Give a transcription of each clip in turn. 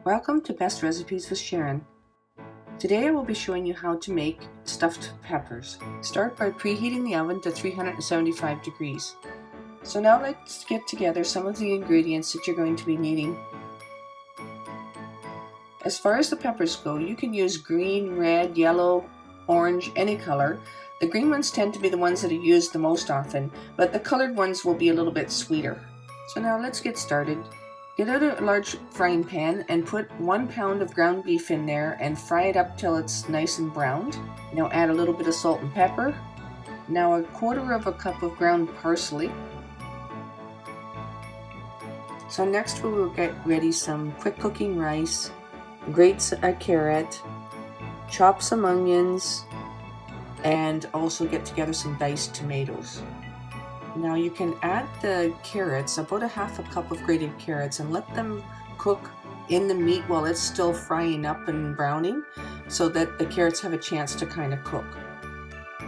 Welcome to Best Recipes with Sharon. Today I will be showing you how to make stuffed peppers. Start by preheating the oven to 375 degrees. So now let's get together some of the ingredients that you're going to be needing. As far as the peppers go, you can use green, red, yellow, orange, any color. The green ones tend to be the ones that are used the most often, but the colored ones will be a little bit sweeter. So now let's get started. Get out a large frying pan and put 1 pound of ground beef in there and fry it up till it's nice and browned. Now add a little bit of salt and pepper. Now 1/4 cup of ground parsley. So next we will get ready some quick cooking rice, grate a carrot, chop some onions, and also get together some diced tomatoes. Now you can add the carrots, about 1/2 cup of grated carrots, and let them cook in the meat while it's still frying up and browning so that the carrots have a chance to kind of cook.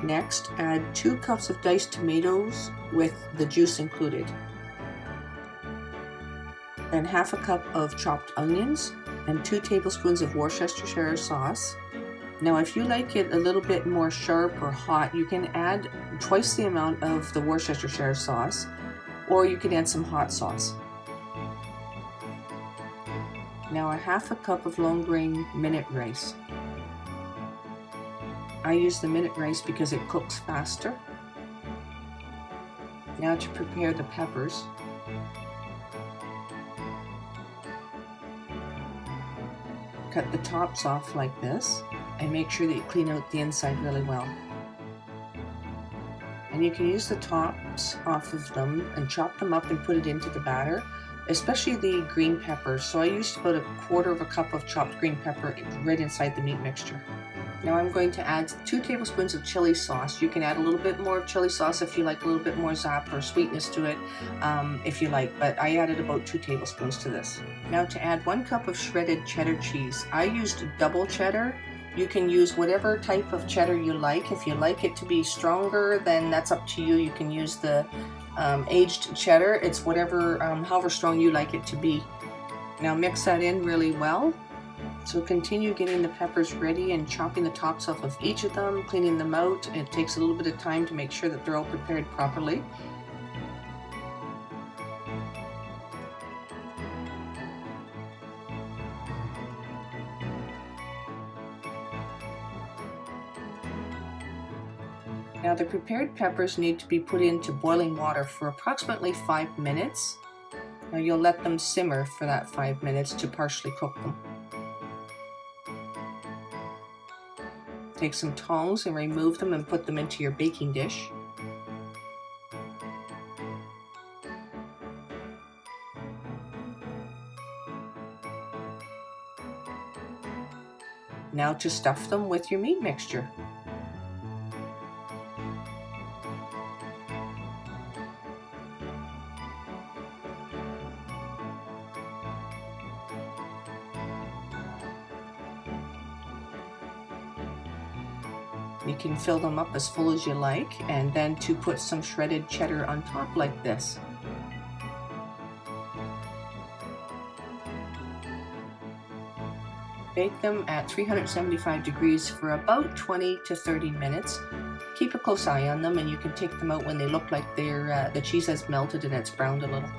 Next, add 2 cups of diced tomatoes with the juice included. Then 1/2 cup of chopped onions and 2 tablespoons of Worcestershire sauce. Now if you like it a little bit more sharp or hot, you can add twice the amount of the Worcestershire sauce, or you can add some hot sauce. Now 1/2 cup of long grain minute rice. I use the minute rice because it cooks faster. Now to prepare the peppers. Cut the tops off like this and make sure that you clean out the inside really well. And you can use the tops off of them and chop them up and put it into the batter, especially the green peppers. So I used about 1/4 cup of chopped green pepper right inside the meat mixture. Now I'm going to add 2 tablespoons of chili sauce. You can add a little bit more of chili sauce if you like a little bit more zap or sweetness to it, if you like, but I added about 2 tablespoons to this. Now to add 1 cup of shredded cheddar cheese. I used double cheddar. You can use whatever type of cheddar you like. If you like it to be stronger, then that's up to you. You can use the aged cheddar. It's whatever, however strong you like it to be. Now mix that in really well. So continue getting the peppers ready and chopping the tops off of each of them, cleaning them out. It takes a little bit of time to make sure that they're all prepared properly. Now the prepared peppers need to be put into boiling water for approximately 5 minutes. Now you'll let them simmer for that 5 minutes to partially cook them. Take some tongs and remove them and put them into your baking dish. Now to stuff them with your meat mixture. You can fill them up as full as you like, and then to put some shredded cheddar on top like this. Bake them at 375 degrees for about 20 to 30 minutes. Keep a close eye on them, and you can take them out when they look like the cheese has melted and it's browned a little.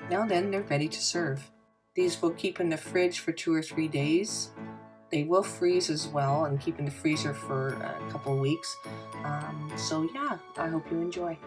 Now then, they're ready to serve. These will keep in the fridge for 2 or 3 days. They will freeze as well and keep in the freezer for a couple weeks. So yeah, I hope you enjoy.